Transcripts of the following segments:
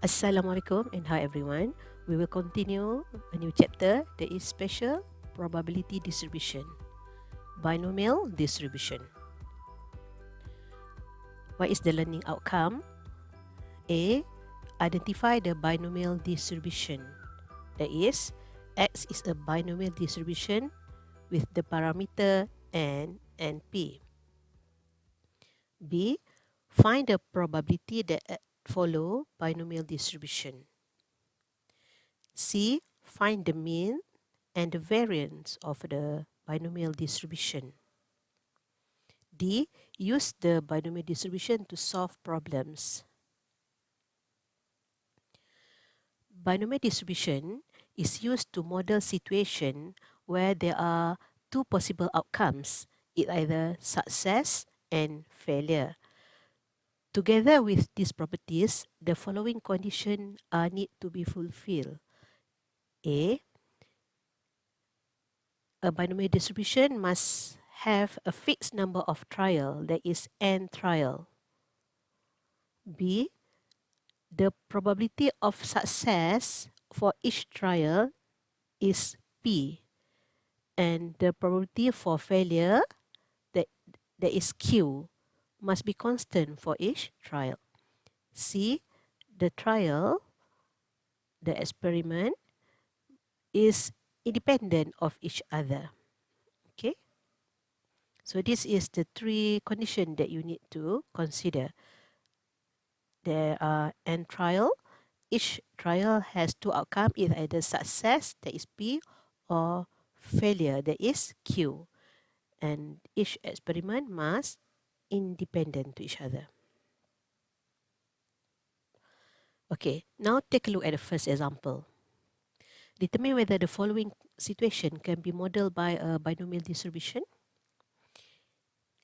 Assalamualaikum and hi everyone. We will continue a new chapter that is special probability distribution, binomial distribution. What is the learning outcome? A. Identify the binomial distribution. That is, X is a binomial distribution with the parameter n and p. B. Find the probability that follow binomial distribution. C. Find the mean and the variance of the binomial distribution. D. Use the binomial distribution to solve problems. Binomial distribution is used to model situation where there are two possible outcomes, either success and failure. Together with these properties, the following conditions need to be fulfilled. A. A binomial distribution must have a fixed number of trial, that is n trial. B. The probability of success for each trial is P, and the probability for failure, that, that is Q, must be constant for each trial. C. The trial, the experiment, is independent of each other. Okay? So this is the three conditions that you need to consider. There are n trial. Each trial has two outcomes, either success, that is P, or failure, that is Q. And each experiment must independent to each other. Okay, now take a look at the first example. Determine whether the following situation can be modeled by a binomial distribution.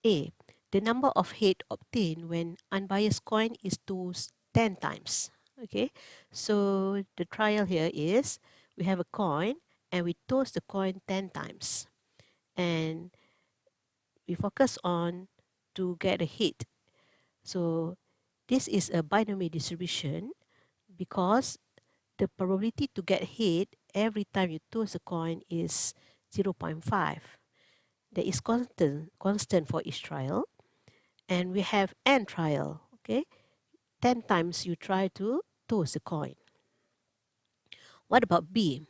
A. The number of head obtained when unbiased coin is tossed 10 times. Okay, so the trial here is we have a coin and we toss the coin 10 times. And we focus on to get a hit. So this is a binomial distribution because the probability to get hit every time you toss a coin is 0.5. That is constant for each trial. And we have n trial, okay? 10 times you try to toss a coin. What about B?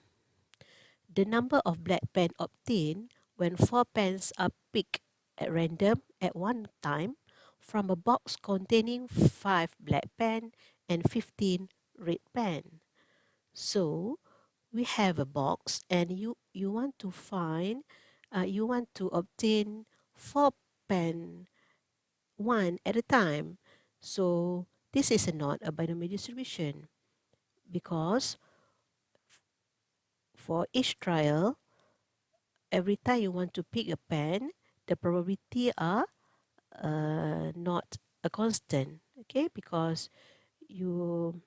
The number of black pen obtained when 4 pens are picked at random at one time from a box containing 5 black pen and 15 red pen. So we have a box and you want to find, you want to obtain 4 pen one at a time. So this is not a binomial distribution because for each trial, every time you want to pick a pen, the probability are not a constant, okay? Because you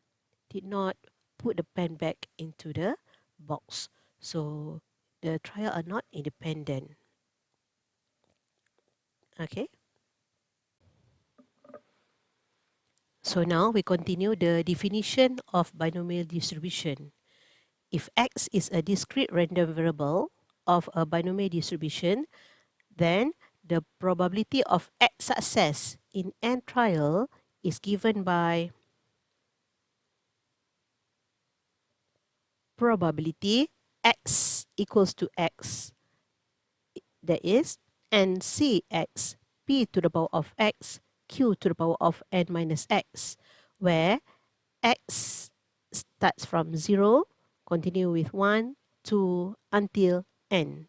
did not put the pen back into the box. So the trial are not independent, okay? So now we continue the definition of binomial distribution. If X is a discrete random variable of a binomial distribution, then the probability of X success in n trial is given by probability X equals to X, that is NCX, P to the power of X, Q to the power of n minus X, where X starts from 0, continue with 1, 2, until n.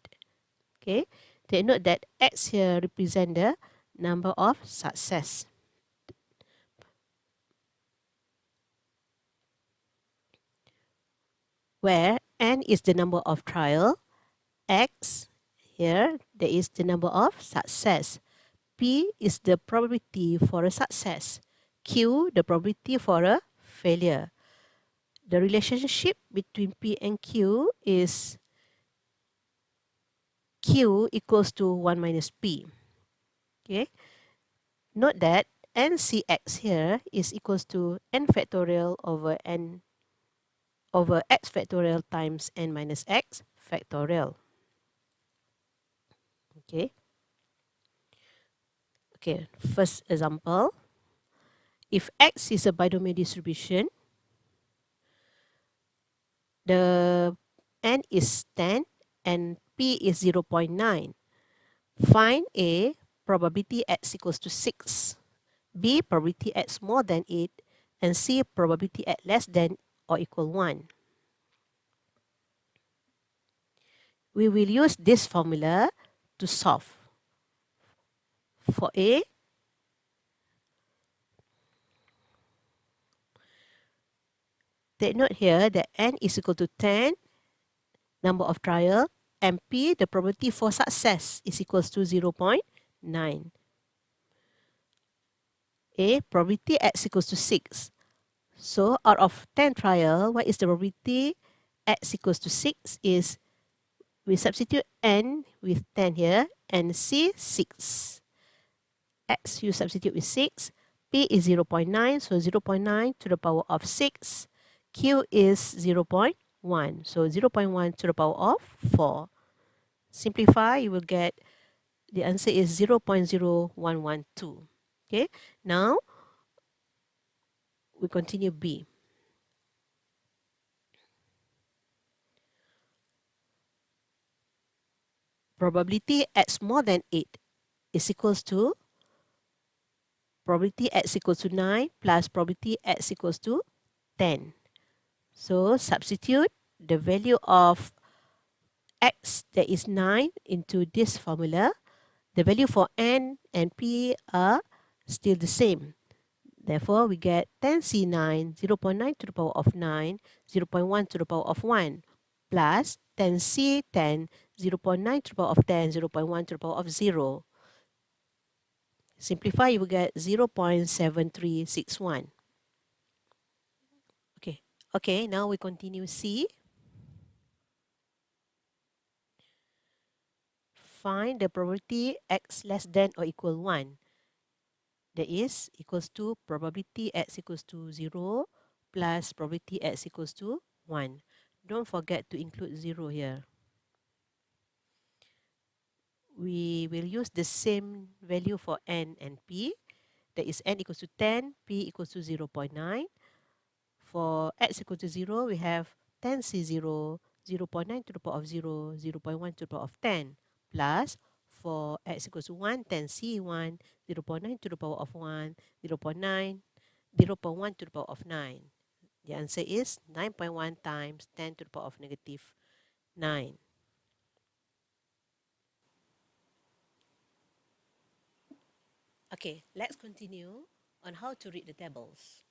Okay, take note that X here represent the number of success. Where n is the number of trial, X here there is the number of success. P is the probability for a success. Q the probability for a failure. The relationship between P and Q is Q equals to 1 minus P. Okay. Note that ncx here is equals to n factorial over x factorial times n minus x factorial. Okay. Okay, first example. If x is a binomial distribution, the n is 10 and p is 0.9. Find A, probability x equals to 6, B, probability x more than 8, and C, probability x less than or equal 1. We will use this formula to solve. For A, take note here that n is equal to 10, number of trial, and P, the probability for success, is equals to 0.9. A, probability x equals to 6. So out of 10 trial, what is the probability x equals to 6 is we substitute n with 10 here and C 6. X you substitute with 6. P is 0.9, so 0.9 to the power of 6. Q is 0.1, so 0.1 to the power of 4. Simplify, you will get the answer is 0.0112. Okay, now we continue B. Probability x more than 8 is equals to probability x equals to 9 plus probability x equals to 10. So substitute the value of x, that is 9, into this formula. The value for n and p are still the same. Therefore, we get 10c9, 0.9 to the power of 9, 0.1 to the power of 1, plus 10c10, 0.9 to the power of 10, 0.1 to the power of 0. Simplify, you will get 0.7361. Okay, now we continue C. Find the probability x less than or equal 1. That is equals to probability x equals to 0 plus probability x equals to 1. Don't forget to include 0 here. We will use the same value for n and p. That is n equals to 10, p equals to 0.9. For x equals to 0, we have 10c0, 0.9 to the power of 0, 0.1 to the power of 10, plus for x equals to 1, 10c1, 0.9 to the power of 1, 0.9, 0.1 to the power of 9. The answer is 9.1 times 10 to the power of negative 9. Okay, let's continue on how to read the tables.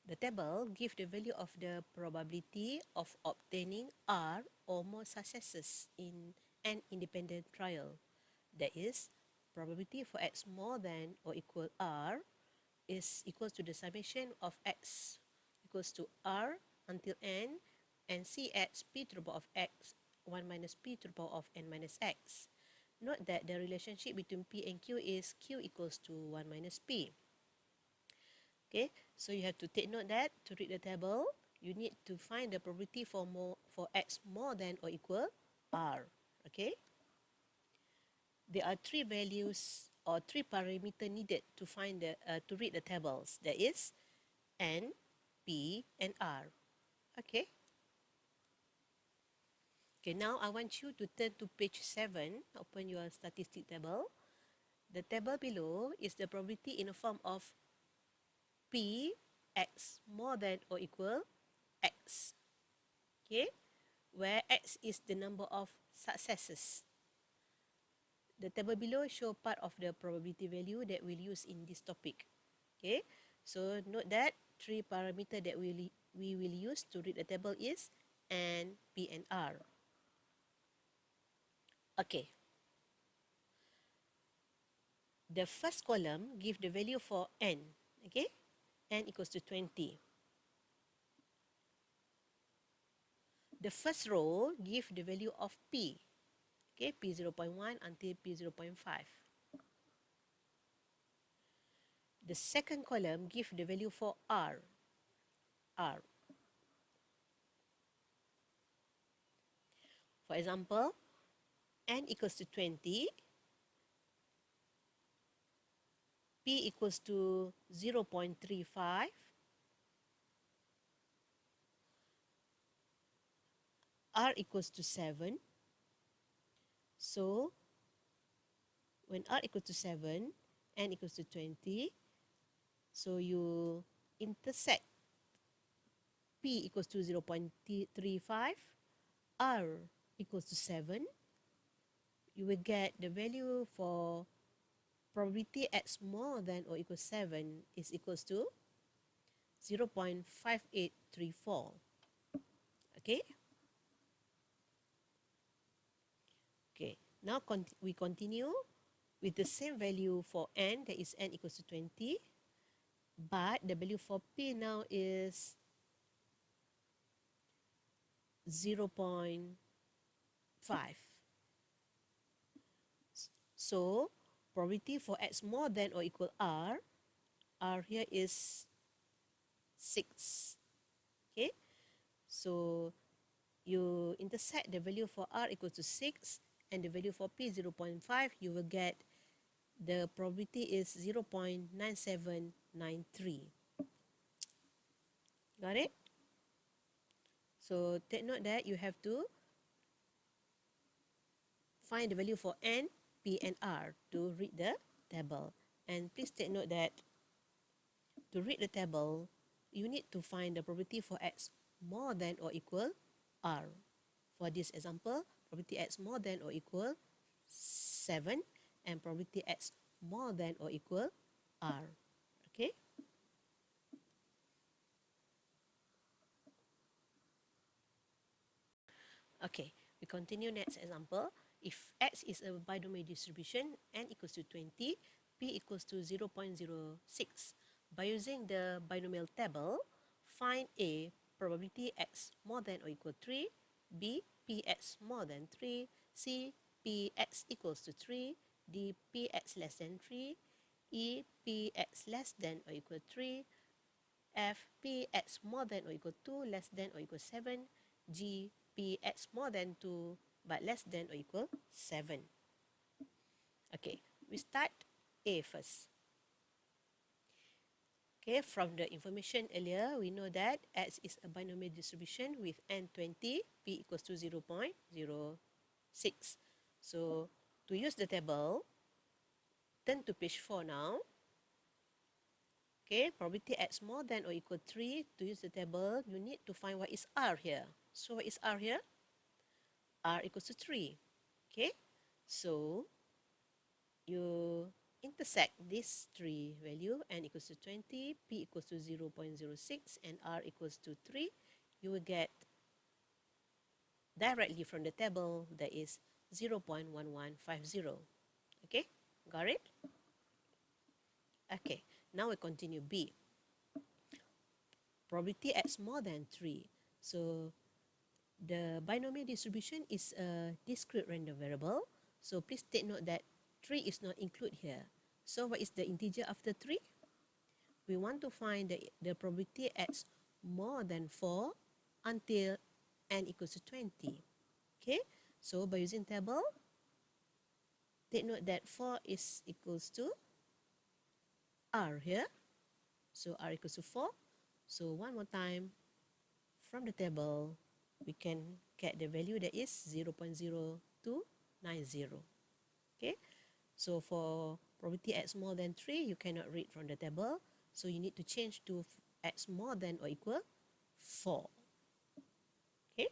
The table gives the value of the probability of obtaining R or more successes in an independent trial. That is, probability for x more than or equal R is equal to the summation of x equals to R until n and Cx p to the power of x 1 minus p to the power of n minus x. Note that the relationship between p and q is q equals to 1 minus p. Okay, so you have to take note that to read the table, you need to find the probability for x more than or equal R. Okay, there are three values or three parameters needed to find to read the tables. That is n, p, and r. Okay. Okay, now I want you to turn to page 7. Open your statistic table. The table below is the probability in the form of p x more than or equal x. Okay, where x is the number of successes. The table below show part of the probability value that we'll use in this topic. Okay, so note that three parameters that we will use to read the table is n, p, and r. Okay, the first column give the value for n. Okay, n equals to 20. The first row give the value of p. Okay, p 0.1 until p 0.5. The second column give the value for R. For example, n equals to 20, p equals to 0.35, r equals to 7. So, when r equals to 7, n equals to 20, so you intersect p equals to 0.35, r equals to 7, you will get the value for probability x more than or equals 7 is equals to 0.5834. Okay? Okay. Now we continue with the same value for n, that is n equals to 20, but the value for p now is 0.5. So, probability for x more than or equal r here is 6. Okay? So, you intersect the value for r equals to 6 and the value for p 0.5, you will get the probability is 0.9793. Got it? So take note that you have to find the value for n, p, and r to read the table. And please take note that to read the table, you need to find the probability for x more than or equal r. For this example, probability x more than or equal 7 and probability x more than or equal r. Okay? Okay, we continue next example. If x is a binomial distribution, n equals to 20, p equals to 0.06. By using the binomial table, find A, probability x more than or equal 3, B, px more than 3, C, px equals to 3, D, px less than 3, E, px less than or equal 3, F, px more than or equal to, less than or equal 7, G, px more than 2 but less than or equal 7. Okay, we start A first. Okay, from the information earlier, we know that x is a binomial distribution with n20, p equals to 0.06. So, to use the table, turn to page 4 now. Okay, probability x more than or equal 3. To use the table, you need to find what is r here. So, what is r here? R equals to 3. Okay, so you intersect these three value, n equals to 20, p equals to 0.06, and r equals to 3. You will get directly from the table that is 0.1150. Okay, got it? Okay, now we continue B. Probability x more than 3. So the binomial distribution is a discrete random variable. So please take note that 3 is not included here. So what is the integer after 3? We want to find the probability x more than 4 until n equals to 20. Okay, so by using table, take note that 4 is equals to r here. So r equals to 4. So one more time, from the table, we can get the value that is 0.0290. Okay, so for probability x more than 3, you cannot read from the table. So you need to change to x more than or equal 4. Okay.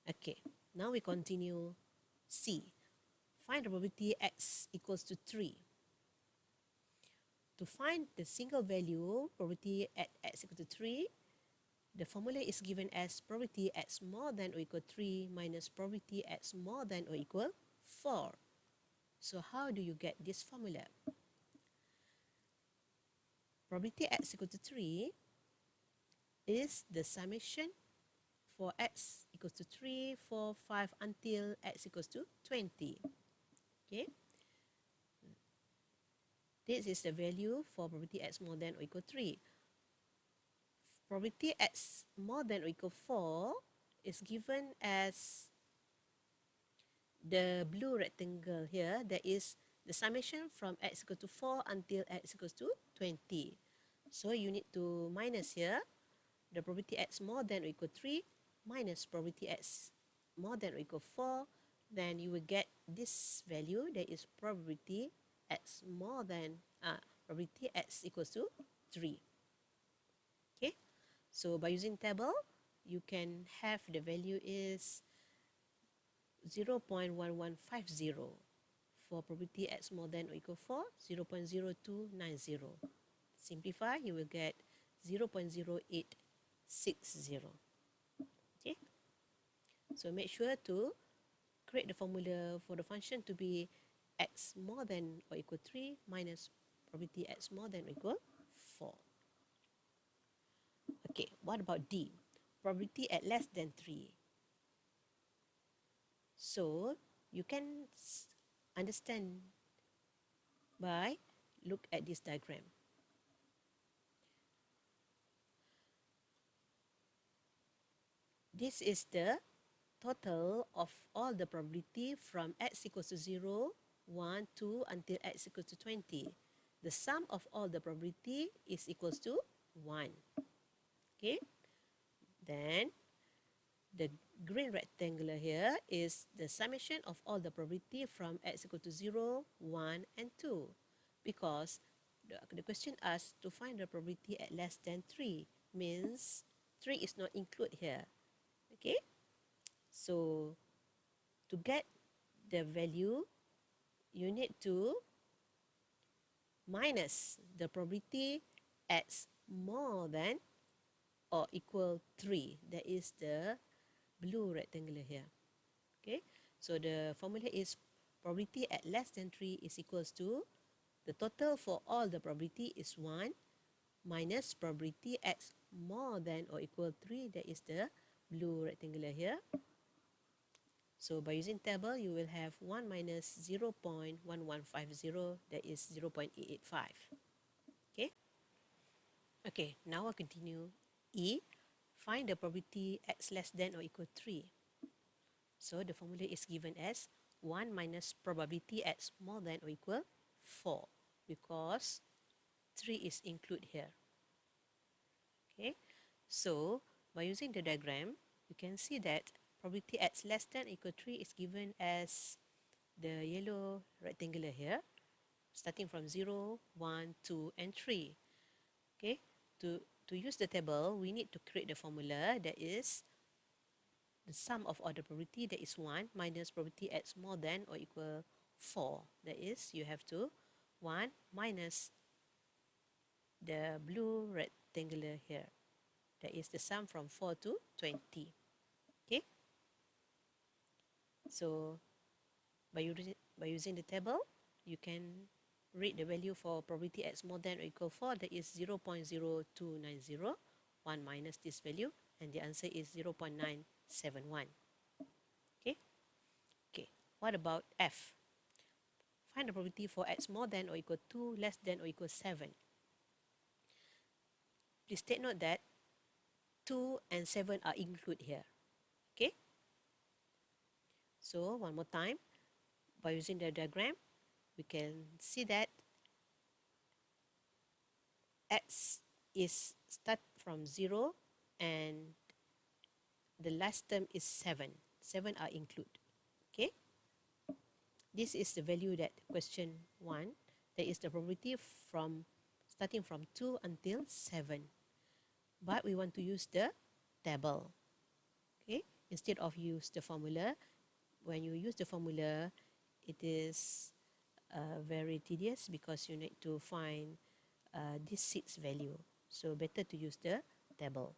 Okay, now we continue C. Find the probability x equals to 3. To find the single value probability at x equal to 3, the formula is given as probability x more than or equal 3 minus probability x more than or equal 4. So how do you get this formula? Probability x equal to 3 is the summation for x equals to 3, 4, 5 until x equals to 20. Okay. This is the value for probability x more than or equal 3. Probability x more than or equal 4 is given as the blue rectangle here. That is the summation from x equal to 4 until x equals to 20. So you need to minus here the probability x more than or equal 3 minus probability x more than or equal 4. Then you will get this value, that is probability x more than probability x equals to 3. Okay, so by using table, you can have the value is 0.1150. For probability x more than or equal 4, 0.0290. Simplify, you will get 0.0860. Okay, so make sure to create the formula for the function to be x more than or equal 3 minus probability x more than or equal 4. Okay, what about D? Probability at less than 3. So you can understand by look at this diagram. This is the total of all the probability from x equals to 0, 1, 2 until x equals to 20. The sum of all the probability is equals to 1. Okay, then the green rectangular here is the summation of all the probability from x equal to 0, 1 and 2. Because the question asks to find the probability at less than 3, means 3 is not included here. Okay, so to get the value, you need to minus the probability x more than or equal 3. That is the blue rectangular here. Okay, so the formula is probability at less than 3 is equals to the total for all the probability is 1 minus probability x more than or equal 3. That is the blue rectangular here. So by using table, you will have 1 minus 0.1150, that is 0.885. Okay? Okay, now I'll continue. E, find the probability x less than or equal 3. So the formula is given as 1 minus probability x more than or equal 4, because 3 is included here. Okay, so by using the diagram, you can see that probability x less than or equal 3 is given as the yellow rectangular here, starting from 0, 1, 2 and 3. Okay, to use the table, we need to create the formula, that is the sum of all the probability, that is 1 minus probability x more than or equal 4. That is, you have to 1 minus the blue rectangular here. That is the sum from 4 to 20. Okay, so by using the table, you can read the value for probability x more than or equal 4, that is 0.0290. 1 minus this value, and the answer is 0.971. Okay, okay. What about F? Find the probability for x more than or equal 2, less than or equal 7. Please take note that 2 and 7 are included here. Okay, so one more time, by using the diagram, we can see that x is start from 0 and the last term is 7. 7 are included. Okay, this is the value that question 1, that is the probability from starting from 2 until 7. But we want to use the table. Okay, instead of use the formula. When you use the formula, it is very tedious because you need to find this 6 value. So better to use the table.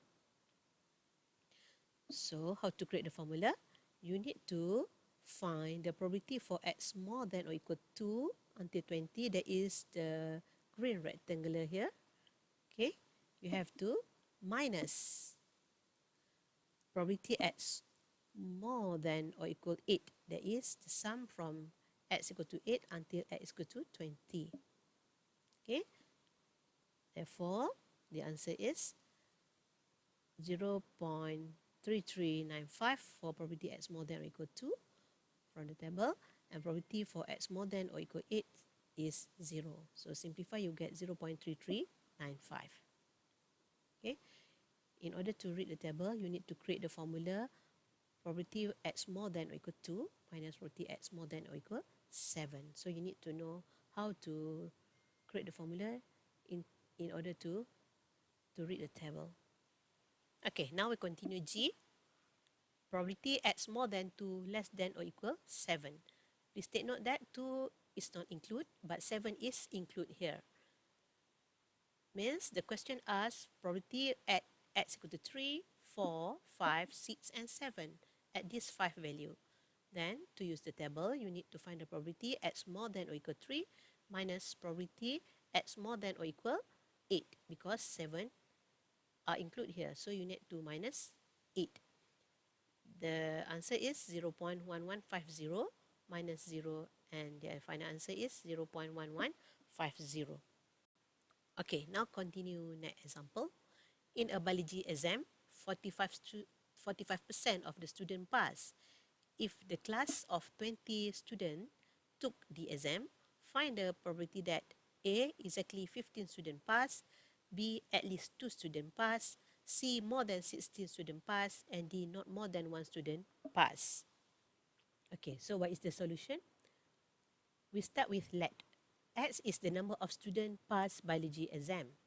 So how to create the formula? You need to find the probability for x more than or equal to until 20. That is the green rectangular here. Okay, you have to minus probability x more than or equal 8. That is the sum from x equal to 8 until x equal to 20. Okay, therefore the answer is 0.3395 for probability x more than or equal to from the table, and probability for x more than or equal 8 is 0. So simplify, you get 0.3395. Okay, in order to read the table, you need to create the formula probability x more than or equal to minus probability x more than or equal 7. So you need to know how to create the formula in order to read the table. Okay, now we continue G. Probability x more than 2 less than or equal 7. Please take note that 2 is not include, but 7 is include here. Means the question asks probability at x equal to 3, 4, 5, 6, and 7 at this 5 value. Then, to use the table, you need to find the probability x more than or equal 3 minus probability x more than or equal 8, because 7 are included here. So you need to minus 8. The answer is 0.1150 minus 0, and the final answer is 0.1150. Okay, now continue next example. In a biology exam, 45% of the students pass. If the class of 20 students took the exam, find the probability that A, exactly 15 students pass, B, at least 2 students pass, C, more than 16 students pass, and D, not more than 1 student pass. Okay, so what is the solution? We start with let. X is the number of students pass biology exam.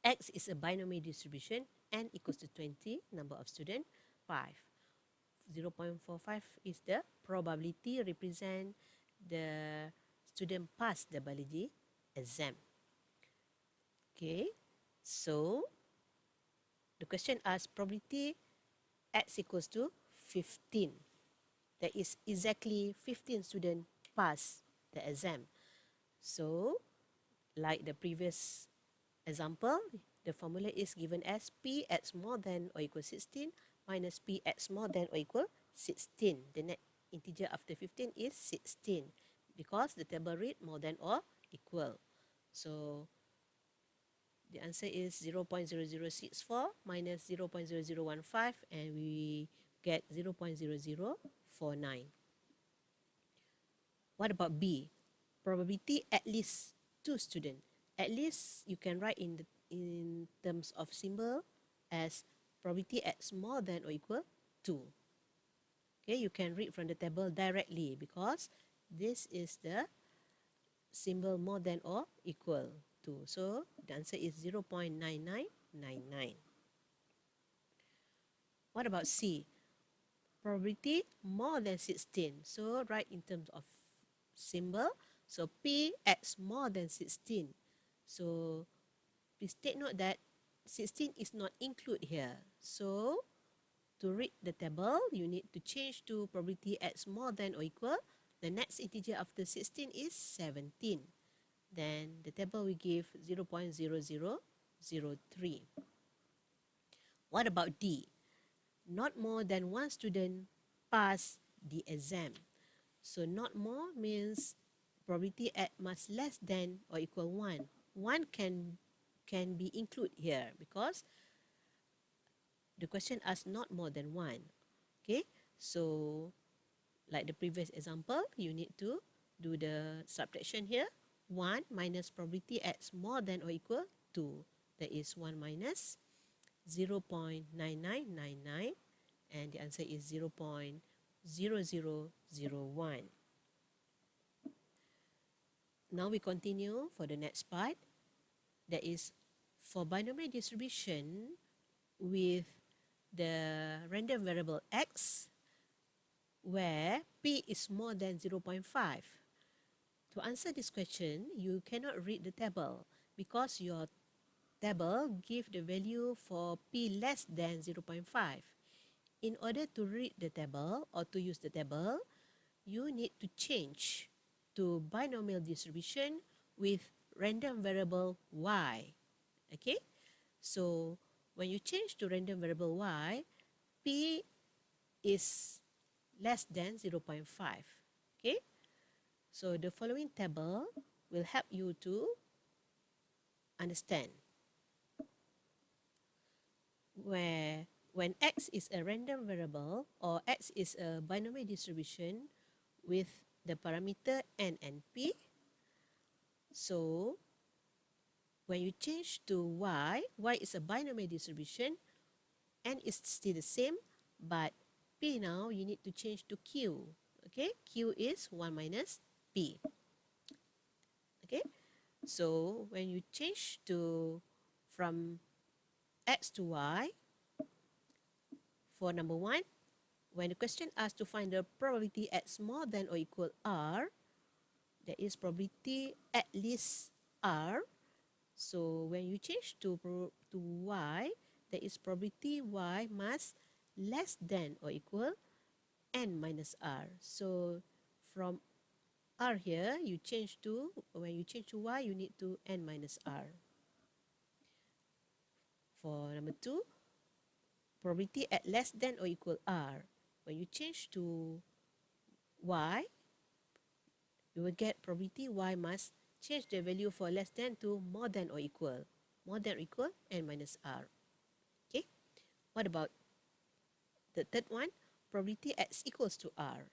X is a binomial distribution, n equals to 20, number of students, 5. 0.45 is the probability represent the student pass the biology exam. Okay, so the question asks probability x equals to 15. That is exactly 15 students pass the exam. So, like the previous example, the formula is given as Px more than or equal 16 minus Px more than or equal 16. The net integer after 15 is 16 because the table read more than or equal. So the answer is 0.0064 minus 0.0015, and we get 0.0049. What about B? Probability at least 2 students. At least you can write in terms of symbol as probability x more than or equal 2. Okay, you can read from the table directly because this is the symbol more than or equal to. So the answer is 0.9999. What about C? Probability more than 16. So write in terms of symbol. So P x more than 16. So please take note that 16 is not included here. So to read the table, you need to change to probability x more than or equal. The next integer after 16 is 17. Then the table will give 0.0003. What about D? Not more than 1 student pass the exam. So not more means probability at must less than or equal 1. 1 can be included here because the question asks not more than 1. Okay, so like the previous example, you need to do the subtraction here. 1 minus probability x more than or equal 2. That is 1 minus 0.9999, and the answer is 0.0001. Now we continue for the next part. That is for binomial distribution with the random variable x where p is more than 0.5. To answer this question, you cannot read the table because your table give the value for p less than 0.5. In order to read the table or to use the table, you need to change to binomial distribution with random variable y. Okay, so when you change to random variable y, p is less than 0.5. Okay, so the following table will help you to understand. Where when x is a random variable or x is a binomial distribution with the parameter n and p, so when you change to y is a binomial distribution, n is still the same, but p now you need to change to q. Okay, q is 1 minus p. Okay, so when you change to from x to y, for number 1, when the question asks to find the probability x more than or equal r, there is probability at least r. So when you change to y, there is probability y must less than or equal n minus r. So from r here, you change to, when you change to y, you need to n minus r. For number 2, probability at less than or equal r. When you change to y, you will get probability y must change the value for less than to more than or equal. More than or equal n minus r. Okay. What about the third one? Probability x equals to r.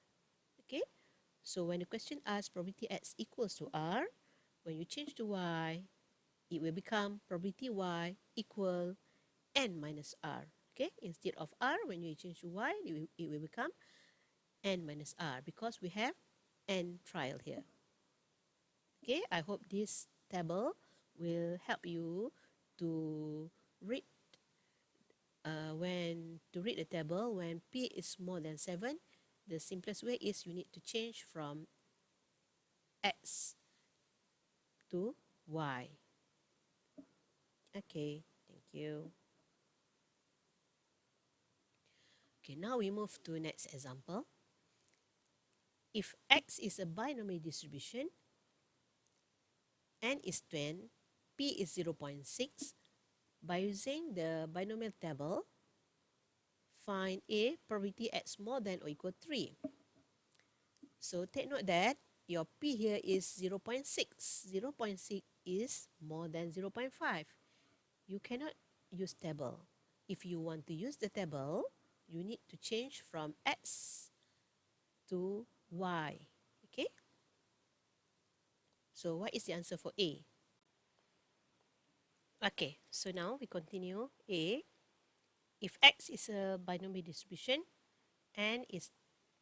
Okay. So when the question asks probability x equals to r, when you change to y, it will become probability y equal n minus r. Okay. Instead of r, when you change to y, it will become n minus r because we have n trial here. Okay, I hope this table will help you to read the table when p is more than 7. The simplest way is you need to change from x to y. Okay, thank you. Okay, now we move to next example. If x is a binomial distribution, n is 10, p is 0.6, by using the binomial table, find a probability x more than or equal 3. So take note that your p here is 0.6. 0.6 is more than 0.5. You cannot use table. If you want to use the table, you need to change from x to y. Okay? So what is the answer for A? Okay, so now we continue. A, if x is a binomial distribution, n is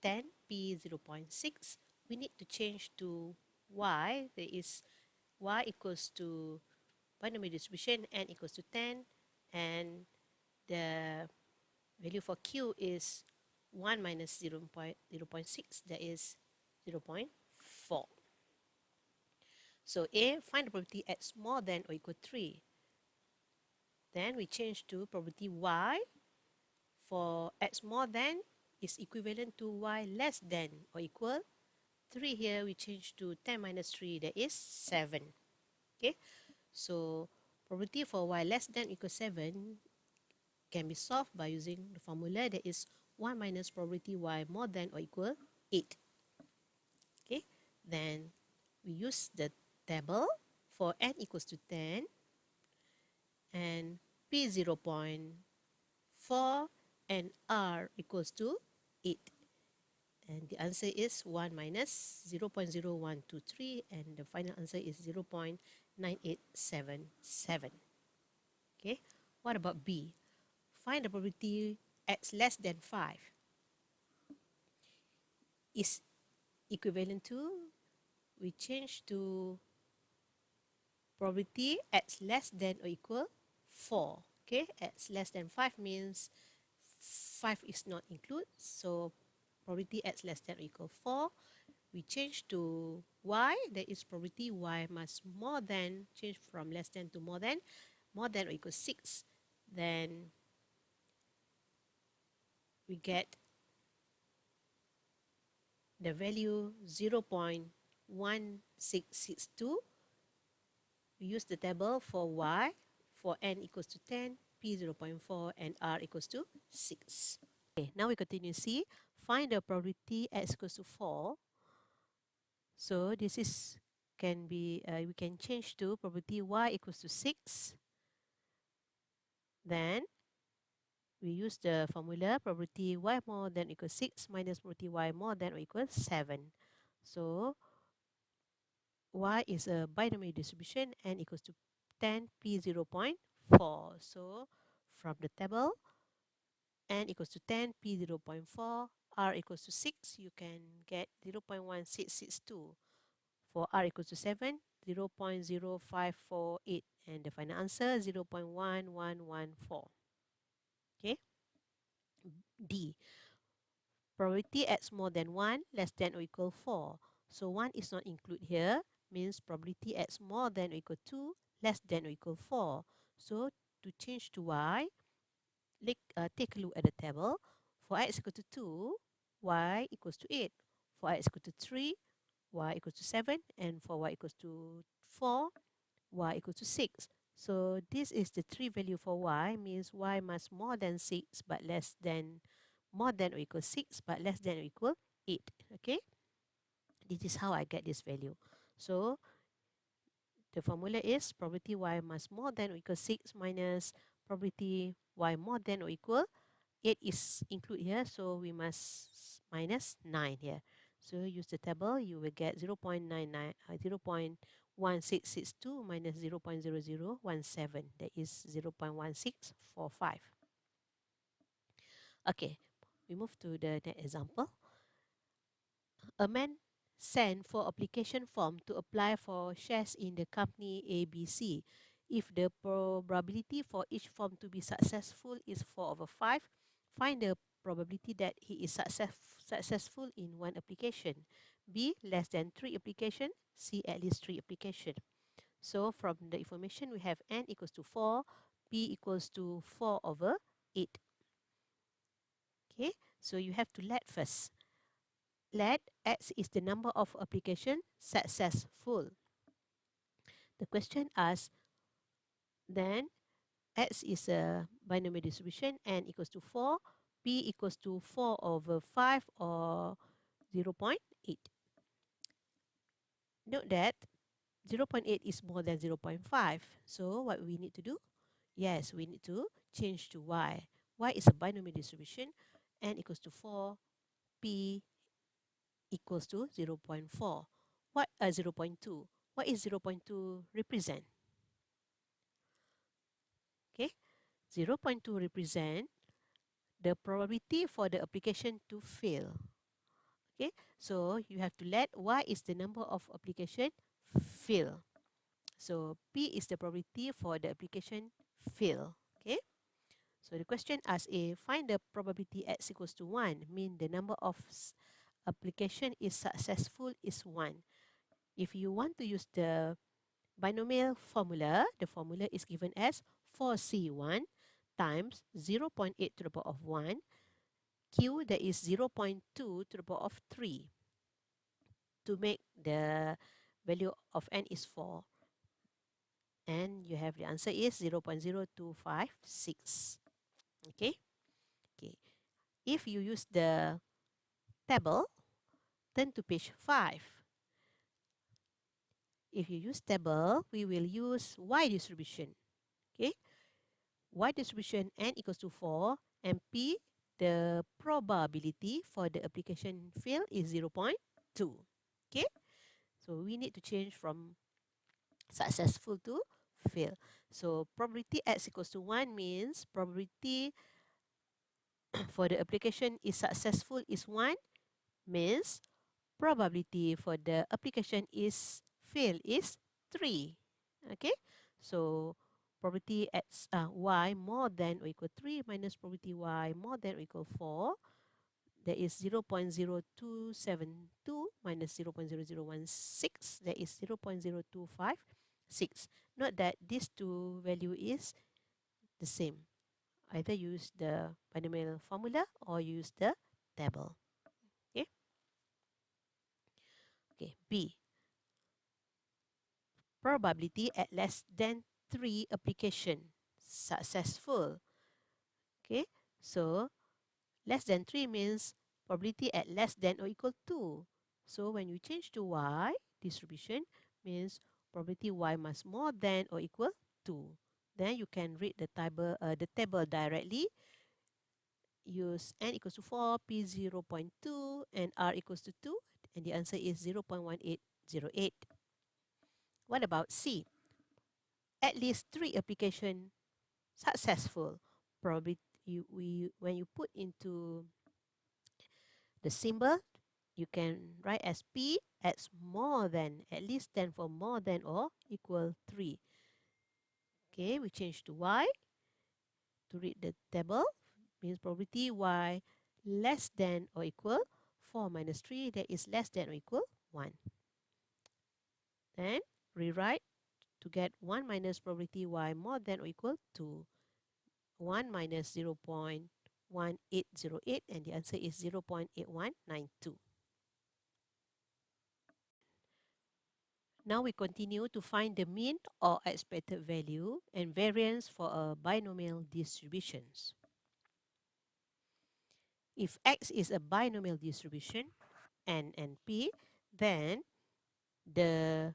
10, p 0.6, we need to change to y. There is y equals to binomial distribution, n equals to 10, and the value for q is 1 minus 0.6, that is 0.4. So A, find the probability x more than or equal 3. Then we change to probability y. For x more than is equivalent to y less than or equal 3. Here we change to 10 minus 3, that is 7. Okay, so probability for y less than equal 7 can be solved by using the formula, that is 1 minus probability y more than or equal 8. Okay, then we use the table for n equals to 10 and p 0.4 and r equals to 8. And the answer is 1 minus 0.0123, and the final answer is 0.9877. Okay, what about B? Find the probability x less than 5 is equivalent to, we change to probability x less than or equal 4. Okay, x less than 5 means 5 is not included, so probability x less than or equal 4. We change to y, that is probability y must more than, change from less than to more than or equal 6. Then we get the value 0.1662. We use the table for y, for n equals to 10, p 0.4, and r equals to 6. Okay, now we continue C. Find the probability x equals to 4. So this is can be, we can change to probability y equals to 6. Then we use the formula probability y more than or equal 6 minus probability y more than or equal 7. So y is a binomial distribution n equals to 10 p 0.4. So from the table, n equals to 10 p 0.4, r equals to 6, you can get 0.1662. For r equals to 7, 0.0548, and the final answer 0.1114. Okay. D. Probability x more than 1, less than or equal 4. So 1 is not included here, means probability x more than or equal 2, less than or equal 4. So to change to y, take a look at the table. For x equal to 2, y equals to 8. For x equal to 3, y equals to 7. And for y equals to 4, y equals to 6. So this is the three value for y, means y must more than 6 but less than, more than or equal 6 but less than or equal 8. Okay, this is how I get this value. So the formula is probability y must more than or equal 6 minus probability y more than or equal 8 is included here, so we must minus 9 here. So use the table, you will get 0.99, 0.1662 minus 0.0017. That is 0.1645. Okay, we move to the next example. A man sent for application form to apply for shares in the company ABC. If the probability for each form to be successful is 4/5, find the probability that he is successful in one application. B, less than 3 application. C, at least 3 application. So from the information we have n equals to 4, p equals to 4/8. Okay, so you have to let first. Let X is the number of application successful. The question asks, then X is a binomial distribution, n equals to 4, p equals to 4/5 or 0.8. Note that 0.8 is more than 0.5. So what we need to do? Yes, we need to change to y. Y is a binomial distribution, n equals to 4, p equals to 0.4. What 0.2? What is 0.2 represent? Okay, 0.2 represent the probability for the application to fail. Okay, so you have to let y is the number of application fail. So p is the probability for the application fail. Okay, so the question asks a find the probability x equals to 1, mean the number of application is successful is 1. If you want to use the binomial formula, the formula is given as 4c1 times 0.8 to the power of 1, q that is 0.2 to the power of 3. To make the value of n is 4. And you have the answer is 0.0256. Okay? Okay. If you use the table, turn to page 5. If you use table, we will use y distribution. Okay? Y distribution n equals to 4 and p, the probability for the application fail is 0.2. Okay? So we need to change from successful to fail. So probability x equals to 1 means probability for the application is successful is 1, means probability for the application is fail is 3. Okay, so probability x y more than or equal 3 minus probability y more than or equal 4, that is 0.0272 minus 0.0016, that is 0.0256. Note that these two value is the same. Either use the binomial formula or use the table. Okay. Okay. B. Probability at less than 3 application successful. Okay. So less than 3 means probability at less than or equal to. So when you change to y distribution, means probability y must more than or equal 2. Then you can read the table directly. Use n equals to 4, p 0.2, and r equals to 2, and the answer is 0.1808. What about C? At least 3 applications successful. Probably when you put into the symbol, you can write as P as more than, at least stand for more than or equal 3. Okay, we change to Y to read the table. Means probability Y less than or equal 4 minus 3, that is less than or equal 1. Then rewrite to get 1 minus probability Y more than or equal to 1 minus 0.1808, and the answer is 0.8192. Now we continue to find the mean or expected value and variance for a binomial distributions. If X is a binomial distribution, N and P, then the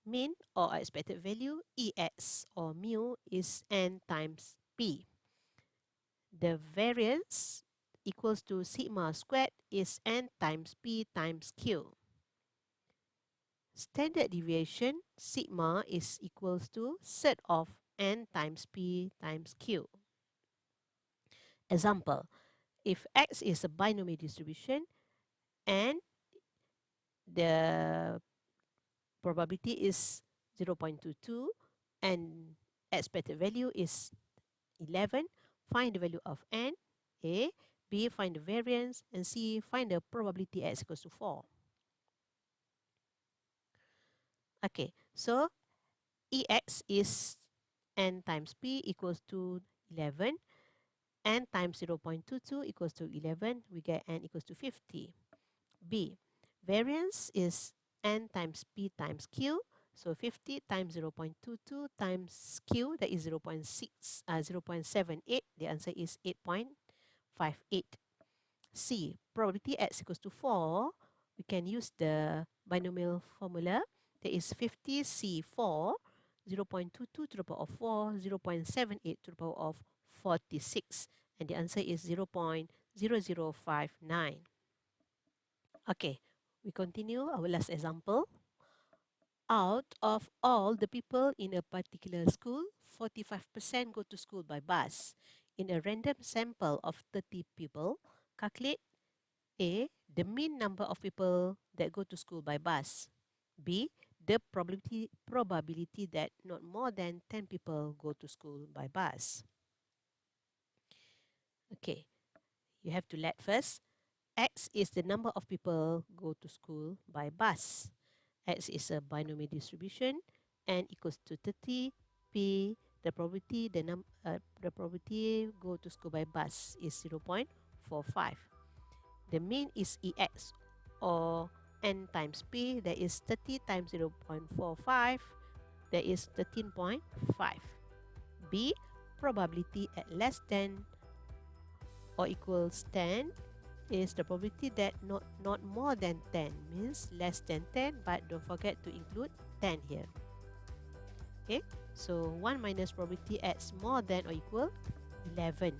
mean or expected value EX or mu is N times P. The variance equals to sigma squared is N times P times Q. Standard deviation sigma is equals to set of N times P times Q. Example, if X is a binomial distribution and the probability is 0.22 and expected value is 11, find the value of N, A, B, find the variance, and C, find the probability X equals to 4. Okay, so EX is N times P equals to 11. N times 0.22 equals to 11. We get N equals to 50. B, variance is N times P times Q. So 50 times 0.22 times Q, that is 0.78. The answer is 8.58. C, probability X equals to 4. We can use the binomial formula. That is 50C4, 0.22 to the power of 4, 0.78 to the power of 46. And the answer is 0.0059. Okay, we continue our last example. Out of all the people in a particular school, 45% go to school by bus. In a random sample of 30 people, calculate A, the mean number of people that go to school by bus. B, the probability that not more than 10 people go to school by bus. Okay, you have to let first. X is the number of people go to school by bus. X is a binomial distribution. N equals to 30. P, the probability go to school by bus is 0.45. The mean is EX or N times P, that is 30 times 0.45, that is 13.5. B, probability at less than or equals 10 is the probability that not more than 10, means less than 10, but don't forget to include 10 here. Okay, so 1 minus probability X more than or equal 11.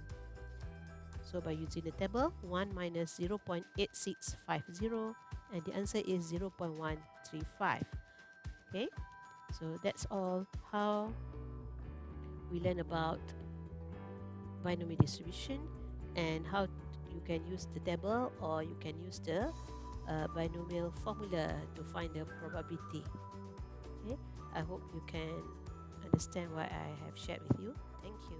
So by using the table, 1 minus 0.8650, and the answer is 0.135. Okay, so that's all how we learn about binomial distribution and how you can use the table or you can use the binomial formula to find the probability. Okay, I hope you can understand what I have shared with you. Thank you.